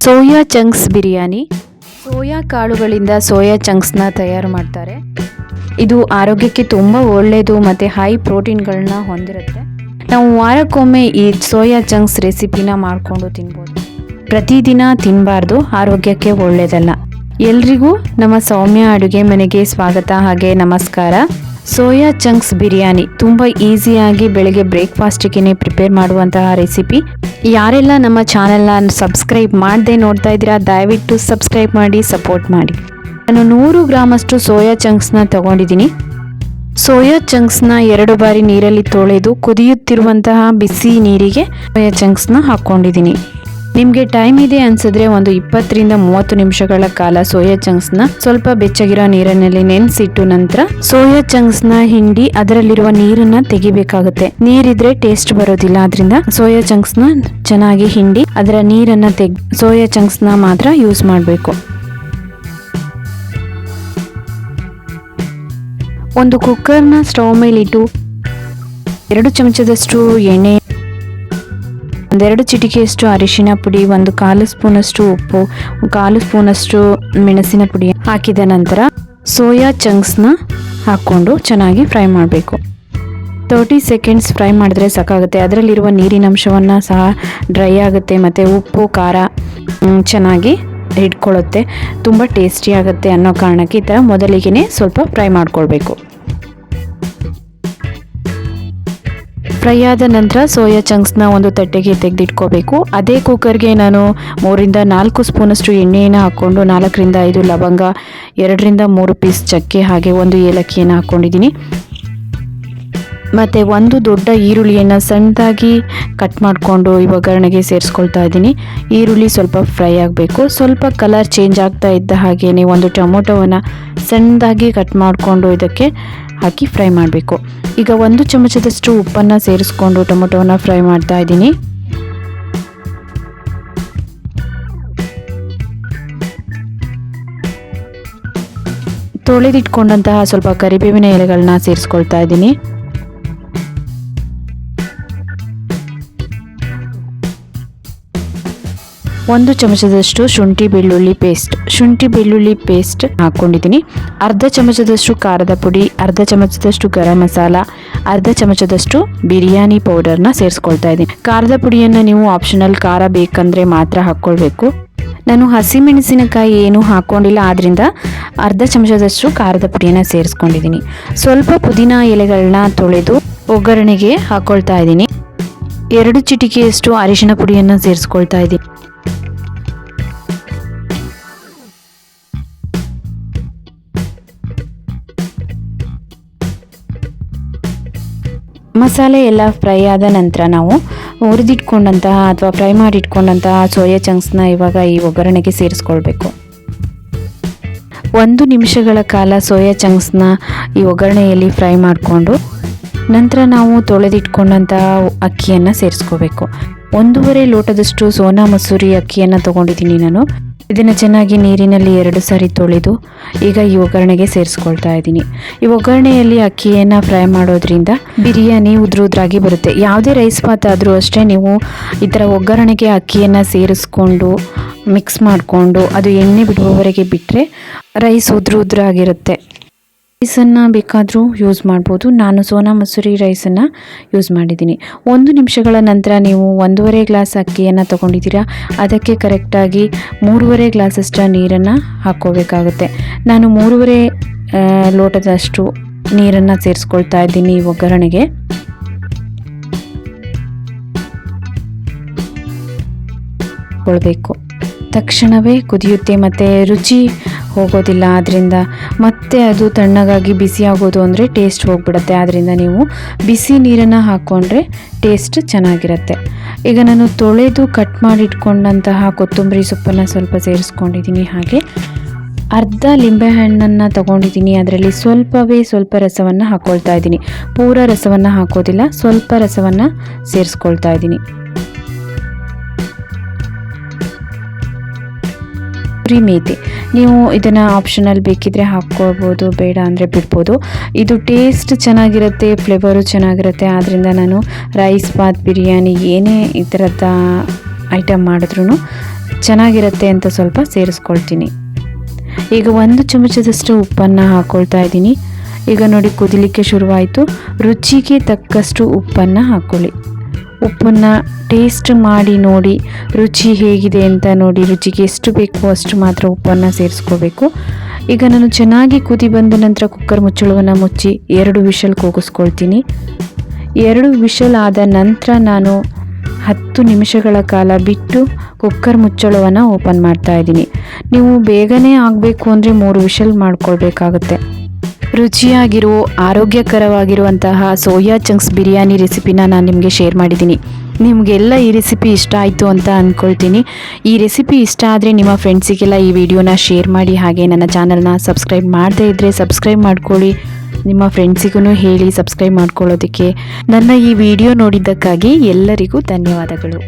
Soya chunks biryani. Soya ಕಾಳುಗಳಿಂದ soya ಚಂಕ್ಸ್ನ ತಯಾರು ಮಾಡ್ತಾರೆ. ಇದು ಆರೋಗ್ಯಕ್ಕೆ ತುಂಬ ಒಳ್ಳೆಯದು ಮತ್ತು ಹೈ ಪ್ರೋಟೀನ್ಗಳನ್ನ ಹೊಂದಿರುತ್ತೆ. ನಾವು ವಾರಕ್ಕೊಮ್ಮೆ ಈ ಸೋಯಾ ಚಂಕ್ಸ್ ರೆಸಿಪಿನ ಮಾಡಿಕೊಂಡು ತಿನ್ಬೋದು. ಪ್ರತಿದಿನ ತಿನ್ನಬಾರ್ದು, ಆರೋಗ್ಯಕ್ಕೆ ಒಳ್ಳೆಯದಲ್ಲ. ಎಲ್ರಿಗೂ ನಮ್ಮ ಸೌಮ್ಯ ಅಡುಗೆ ಮನೆಗೆ ಸ್ವಾಗತ ಹಾಗೆ ನಮಸ್ಕಾರ. ಸೋಯಾ ಚಂಕ್ಸ್ ಬಿರಿಯಾನಿ ತುಂಬ ಈಸಿಯಾಗಿ ಬೆಳಗ್ಗೆ ಬ್ರೇಕ್ಫಾಸ್ಟಿಗೆ ಪ್ರಿಪೇರ್ ಮಾಡುವಂತಹ ರೆಸಿಪಿ. ಯಾರೆಲ್ಲ ನಮ್ಮ ಚಾನೆಲ್ನ ಸಬ್ಸ್ಕ್ರೈಬ್ ಮಾಡದೆ ನೋಡ್ತಾ ಇದ್ದೀರಾ, ದಯವಿಟ್ಟು ಸಬ್ಸ್ಕ್ರೈಬ್ ಮಾಡಿ, ಸಪೋರ್ಟ್ ಮಾಡಿ. ನಾನು 100 ಗ್ರಾಮಷ್ಟು ಸೋಯಾ ಚಂಕ್ಸ್ನ ತಗೊಂಡಿದ್ದೀನಿ. ಸೋಯಾ ಚಂಕ್ಸ್ನ 2 ಬಾರಿ ನೀರಲ್ಲಿ ತೊಳೆದು ಕುದಿಯುತ್ತಿರುವಂತಹ ಬಿಸಿ ನೀರಿಗೆ ಸೋಯಾ ಚಂಕ್ಸ್ನ ಹಾಕ್ಕೊಂಡಿದ್ದೀನಿ. ನಿಮಗೆ ಟೈಮ್ ಇದೆ ಅನ್ಸಿದ್ರೆ ಒಂದು 20ರಿಂದ 30 ನಿಮಿಷಗಳ ಕಾಲ ಸೋಯಾ ಚಂಕ್ಸ್ನ ಸ್ವಲ್ಪ ಬೆಚ್ಚಗಿರೋ ನೀರಿನಲ್ಲಿ ನೆನೆಸಿಟ್ಟು ನಂತರ ಸೋಯಾ ಚಂಕ್ಸ್ನ ಹಿಂಡಿ ಅದರಲ್ಲಿರುವ ನೀರನ್ನ ತೆಗಿಬೇಕಾಗುತ್ತೆ. ನೀರಿದ್ರೆ ಟೇಸ್ಟ್ ಬರೋದಿಲ್ಲ. ಆದ್ರಿಂದ ಸೋಯಾ ಚಂಕ್ಸ್ನ ಚೆನ್ನಾಗಿ ಹಿಂಡಿ ಅದರ ನೀರನ್ನ ಸೋಯಾ ಚಂಕ್ಸ್ನ ಮಾತ್ರ ಯೂಸ್ ಮಾಡಬೇಕು. ಒಂದು ಕುಕ್ಕರ್ನ ಸ್ಟವ್ ಮೇಲಿಟ್ಟು 2 ಚಮಚದಷ್ಟು ಎಣ್ಣೆ, 1-2 ಚಿಟಿಕೆಯಷ್ಟು ಅರಿಶಿನ ಪುಡಿ, 1/4 ಸ್ಪೂನಷ್ಟು ಉಪ್ಪು, 1/4 ಸ್ಪೂನಷ್ಟು ಮೆಣಸಿನ ಪುಡಿ ಹಾಕಿದ ನಂತರ ಸೋಯಾ ಚಂಕ್ಸ್ನ ಹಾಕ್ಕೊಂಡು ಚೆನ್ನಾಗಿ ಫ್ರೈ ಮಾಡಬೇಕು. 30 ಸೆಕೆಂಡ್ಸ್ ಫ್ರೈ ಮಾಡಿದ್ರೆ ಸಾಕಾಗುತ್ತೆ. ಅದರಲ್ಲಿರುವ ನೀರಿನ ಅಂಶವನ್ನು ಸಹ ಡ್ರೈ ಆಗುತ್ತೆ ಮತ್ತು ಉಪ್ಪು ಖಾರ ಚೆನ್ನಾಗಿ ಹಿಡ್ಕೊಳ್ಳುತ್ತೆ. ತುಂಬ ಟೇಸ್ಟಿ ಆಗುತ್ತೆ ಅನ್ನೋ ಕಾರಣಕ್ಕೆ ಈ ಥರ ಮೊದಲಿಗೆ ಸ್ವಲ್ಪ ಫ್ರೈ ಮಾಡ್ಕೊಳ್ಬೇಕು. ಫ್ರೈ ಆದ ನಂತರ ಸೋಯಾ ಚಂಕ್ಸ್ನ ಒಂದು ತಟ್ಟೆಗೆ ತೆಗೆದಿಟ್ಕೋಬೇಕು. ಅದೇ ಕುಕ್ಕರ್ಗೆ ನಾನು 3-4 ಸ್ಪೂನಷ್ಟು ಎಣ್ಣೆಯನ್ನು ಹಾಕ್ಕೊಂಡು 4-5 ಲವಂಗ, 2-3 ಪೀಸ್ ಚಕ್ಕೆ ಹಾಗೆ 1 ಏಲಕ್ಕಿಯನ್ನು ಹಾಕ್ಕೊಂಡಿದ್ದೀನಿ. ಮತ್ತು 1 ದೊಡ್ಡ ಈರುಳ್ಳಿಯನ್ನು ಸಣ್ಣದಾಗಿ ಕಟ್ ಮಾಡಿಕೊಂಡು ಈ ಒಗ್ಗರಣೆಗೆ ಸೇರಿಸ್ಕೊಳ್ತಾ ಇದ್ದೀನಿ. ಈರುಳ್ಳಿ ಸ್ವಲ್ಪ ಫ್ರೈ ಆಗಬೇಕು. ಸ್ವಲ್ಪ ಕಲರ್ ಚೇಂಜ್ ಆಗ್ತಾ ಇದ್ದ ಹಾಗೆಯೇ 1 ಟೊಮೊಟೊವನ್ನು ಸಣ್ಣದಾಗಿ ಕಟ್ ಮಾಡಿಕೊಂಡು ಇದಕ್ಕೆ ಹಾಕಿ ಫ್ರೈ ಮಾಡಬೇಕು. ಈಗ 1 ಚಮಚದಷ್ಟು ಉಪ್ಪನ್ನು ಸೇರಿಸ್ಕೊಂಡು ಟೊಮೊಟೊವನ್ನು ಫ್ರೈ ಮಾಡ್ತಾ ಇದ್ದೀನಿ. ತೊಳೆದಿಟ್ಕೊಂಡಂತಹ ಸ್ವಲ್ಪ ಕರಿಬೇವಿನ ಎಲೆಗಳನ್ನ ಸೇರಿಸ್ಕೊಳ್ತಾ ಇದ್ದೀನಿ. ಒಂದು ಚಮಚದಷ್ಟು ಶುಂಠಿ ಬೆಳ್ಳುಳ್ಳಿ ಪೇಸ್ಟ್ ಹಾಕ್ಕೊಂಡಿದ್ದೀನಿ. 1/2 ಚಮಚದಷ್ಟು ಖಾರದ ಪುಡಿ, 1/2 ಚಮಚದಷ್ಟು ಗರಂ ಮಸಾಲ, 1/2 ಚಮಚದಷ್ಟು ಬಿರಿಯಾನಿ ಪೌಡರ್ನ ಸೇರಿಸ್ಕೊಳ್ತಾ ಇದ್ದೀನಿ. ಖಾರದ ಪುಡಿಯನ್ನು ನೀವು ಆಪ್ಷನಲ್, ಖಾರ ಬೇಕಂದರೆ ಮಾತ್ರ ಹಾಕ್ಕೊಳ್ಬೇಕು. ನಾನು ಹಸಿಮೆಣಸಿನಕಾಯಿ ಏನು ಹಾಕ್ಕೊಂಡಿಲ್ಲ, ಆದ್ದರಿಂದ 1/2 ಚಮಚದಷ್ಟು ಖಾರದ ಪುಡಿಯನ್ನು ಸೇರಿಸ್ಕೊಂಡಿದ್ದೀನಿ. ಸ್ವಲ್ಪ ಪುದೀನ ಎಲೆಗಳನ್ನ ತೊಳೆದು ಒಗ್ಗರಣೆಗೆ ಹಾಕ್ಕೊಳ್ತಾ ಇದ್ದೀನಿ. 2 ಚಿಟಿಕೆಯಷ್ಟು ಅರಿಶಿನ ಪುಡಿಯನ್ನು ಸೇರಿಸ್ಕೊಳ್ತಾ ಇದ್ದೀನಿ. ಮಸಾಲೆ ಎಲ್ಲ ಫ್ರೈ ಆದ ನಂತರ ನಾವು ಹುರಿದಿಟ್ಕೊಂಡಂತಹ ಅಥವಾ ಫ್ರೈ ಮಾಡಿಟ್ಕೊಂಡಂತಹ ಸೋಯಾ ಚಂಕ್ಸ್ನ ಇವಾಗ ಈ ಒಗ್ಗರಣೆಗೆ ಸೇರಿಸ್ಕೊಳ್ಬೇಕು. 1 ನಿಮಿಷಗಳ ಕಾಲ ಸೋಯಾ ಚಂಕ್ಸ್ನ ಈ ಒಗ್ಗರಣೆಯಲ್ಲಿ ಫ್ರೈ ಮಾಡಿಕೊಂಡು ನಂತರ ನಾವು ತೊಳೆದಿಟ್ಕೊಂಡಂತಹ ಅಕ್ಕಿಯನ್ನು ಸೇರಿಸ್ಕೋಬೇಕು. 1.5 ಲೋಟದಷ್ಟು ಸೋನಾ ಮಸೂರಿ ಅಕ್ಕಿಯನ್ನು ತೊಗೊಂಡಿದ್ದೀನಿ ನಾನು. ಇದನ್ನು ಚೆನ್ನಾಗಿ ನೀರಿನಲ್ಲಿ 2 ಸಾರಿ ತೊಳೆದು ಈಗ ಈ ಒಗ್ಗರಣೆಗೆ ಸೇರಿಸ್ಕೊಳ್ತಾ ಇದ್ದೀನಿ. ಈ ಒಗ್ಗರಣೆಯಲ್ಲಿ ಅಕ್ಕಿಯನ್ನು ಫ್ರೈ ಮಾಡೋದ್ರಿಂದ ಬಿರಿಯಾನಿ ಉದ್ರಾಗಿ ಬರುತ್ತೆ. ಯಾವುದೇ ರೈಸ್ ಬಾತ್ ಆದರೂ ಅಷ್ಟೇ, ನೀವು ಈ ಥರ ಒಗ್ಗರಣೆಗೆ ಅಕ್ಕಿಯನ್ನು ಸೇರಿಸ್ಕೊಂಡು ಮಿಕ್ಸ್ ಮಾಡಿಕೊಂಡು ಅದು ಎಣ್ಣೆ ಬಿಡುವವರೆಗೆ ಬಿಟ್ಟರೆ ರೈಸ್ ಉದ್ರಾಗಿರುತ್ತೆ. ರೈಸನ್ನು ಬೇಕಾದರೂ ಯೂಸ್ ಮಾಡ್ಬೋದು. ನಾನು ಸೋನಾ ಮಸೂರಿ ರೈಸನ್ನು ಯೂಸ್ ಮಾಡಿದ್ದೀನಿ. 1 ನಿಮಿಷಗಳ ನಂತರ ನೀವು 1.5 ಗ್ಲಾಸ್ ಅಕ್ಕಿಯನ್ನು ತೊಗೊಂಡಿದ್ದೀರಾ, ಅದಕ್ಕೆ ಕರೆಕ್ಟಾಗಿ 3.5 ಗ್ಲಾಸಷ್ಟು ನೀರನ್ನು ಹಾಕ್ಕೋಬೇಕಾಗುತ್ತೆ. ನಾನು 3.5 ಲೋಟದಷ್ಟು ನೀರನ್ನು ಸೇರಿಸ್ಕೊಳ್ತಾ ಇದ್ದೀನಿ ಈ ಒಗ್ಗರಣೆಗೆ. ಕೊಡಬೇಕು. ತಕ್ಷಣವೇ ಕುದಿಯುತ್ತೆ ಮತ್ತು ರುಚಿ ಹೋಗೋದಿಲ್ಲ. ಆದ್ದರಿಂದ ಮತ್ತೆ ಅದು ತಣ್ಣಗಾಗಿ ಬಿಸಿ ಆಗೋದು ಅಂದರೆ ಟೇಸ್ಟ್ ಹೋಗ್ಬಿಡುತ್ತೆ. ಆದ್ದರಿಂದ ನೀವು ಬಿಸಿ ನೀರನ್ನು ಹಾಕ್ಕೊಂಡ್ರೆ ಟೇಸ್ಟ್ ಚೆನ್ನಾಗಿರುತ್ತೆ. ಈಗ ನಾನು ತೊಳೆದು ಕಟ್ ಮಾಡಿಟ್ಕೊಂಡಂತಹ ಕೊತ್ತಂಬರಿ ಸೊಪ್ಪನ್ನು ಸ್ವಲ್ಪ ಸೇರಿಸ್ಕೊಂಡಿದ್ದೀನಿ. ಹಾಗೆ ಅರ್ಧ ಲಿಂಬೆಹಣ್ಣನ್ನು ತೊಗೊಂಡಿದ್ದೀನಿ. ಅದರಲ್ಲಿ ಸ್ವಲ್ಪ ರಸವನ್ನು ಹಾಕ್ಕೊಳ್ತಾ ಇದ್ದೀನಿ. ಪೂರ ರಸವನ್ನು ಹಾಕೋದಿಲ್ಲ, ಸ್ವಲ್ಪ ರಸವನ್ನು ಸೇರಿಸ್ಕೊಳ್ತಾ ಇದ್ದೀನಿ. ಮೇಥಿ ನೀವು ಇದನ್ನು ಆಪ್ಷನಲ್ ಬೇಕಿದ್ರೆ ಹಾಕ್ಕೊಳ್ಬೋದು, ಬೇಡ ಅಂದರೆ ಬಿಡ್ಬೋದು. ಇದು ಟೇಸ್ಟ್ ಚೆನ್ನಾಗಿರುತ್ತೆ, ಫ್ಲೇವರು ಚೆನ್ನಾಗಿರುತ್ತೆ. ಆದ್ದರಿಂದ ನಾನು ರೈಸ್ ಬಾತ್, ಬಿರಿಯಾನಿ ಏನೇ ಈ ಥರದ ಐಟಮ್ ಮಾಡಿದ್ರೂ ಚೆನ್ನಾಗಿರುತ್ತೆ ಅಂತ ಸ್ವಲ್ಪ ಸೇರಿಸ್ಕೊಳ್ತೀನಿ. ಈಗ 1 ಚಮಚದಷ್ಟು ಉಪ್ಪನ್ನು ಹಾಕ್ಕೊಳ್ತಾ ಇದ್ದೀನಿ. ಈಗ ನೋಡಿ ಕುದಿಲಿಕ್ಕೆ ಶುರುವಾಯಿತು. ರುಚಿಗೆ ತಕ್ಕಷ್ಟು ಉಪ್ಪನ್ನು ಹಾಕ್ಕೊಳ್ಳಿ. ಉಪ್ಪನ್ನು ಟೇಸ್ಟ್ ಮಾಡಿ ನೋಡಿ, ರುಚಿ ಹೇಗಿದೆ ಅಂತ ನೋಡಿ. ರುಚಿಗೆ ಎಷ್ಟು ಬೇಕೋ ಅಷ್ಟು ಮಾತ್ರ ಉಪ್ಪನ್ನು ಸೇರಿಸ್ಕೋಬೇಕು. ಈಗ ನಾನು ಚೆನ್ನಾಗಿ ಕುದಿ ಬಂದ ನಂತರ ಕುಕ್ಕರ್ ಮುಚ್ಚಳವನ್ನು ಮುಚ್ಚಿ 2 ವಿಷಲ್ ಕೂಗಿಸ್ಕೊಳ್ತೀನಿ. 2 ವಿಷಲ್ ಆದ ನಂತರ ನಾನು 10 ನಿಮಿಷಗಳ ಕಾಲ ಬಿಟ್ಟು ಕುಕ್ಕರ್ ಮುಚ್ಚಳವನ್ನು ಓಪನ್ ಮಾಡ್ತಾ ಇದ್ದೀನಿ. ನೀವು ಬೇಗನೆ ಆಗಬೇಕು ಅಂದರೆ 3 ವಿಷಲ್ ಮಾಡ್ಕೊಳ್ಬೇಕಾಗುತ್ತೆ. ರುಚಿಯಾಗಿರೋ ಆರೋಗ್ಯಕರವಾಗಿರುವಂತಹ ಸೋಯಾ ಚಂಕ್ಸ್ ಬಿರಿಯಾನಿ ರೆಸಿಪಿನ ನಾನು ನಿಮಗೆ ಶೇರ್ ಮಾಡಿದ್ದೀನಿ. ನಿಮಗೆಲ್ಲ ಈ ರೆಸಿಪಿ ಇಷ್ಟ ಆಯಿತು ಅಂತ ಅಂದ್ಕೊಳ್ತೀನಿ. ಈ ರೆಸಿಪಿ ಇಷ್ಟ ಆದರೆ ನಿಮ್ಮ ಫ್ರೆಂಡ್ಸಿಗೆಲ್ಲ ಈ ವಿಡಿಯೋನ ಶೇರ್ ಮಾಡಿ. ಹಾಗೆ ನನ್ನ ಚಾನಲ್ನ ಸಬ್ಸ್ಕ್ರೈಬ್ ಮಾಡದೇ ಇದ್ದರೆ ಸಬ್ಸ್ಕ್ರೈಬ್ ಮಾಡ್ಕೊಳ್ಳಿ. ನಿಮ್ಮ ಫ್ರೆಂಡ್ಸಿಗೂ ಹೇಳಿ ಸಬ್ಸ್ಕ್ರೈಬ್ ಮಾಡ್ಕೊಳ್ಳೋದಕ್ಕೆ. ನನ್ನ ಈ ವಿಡಿಯೋ ನೋಡಿದ್ದಕ್ಕಾಗಿ ಎಲ್ಲರಿಗೂ ಧನ್ಯವಾದಗಳು.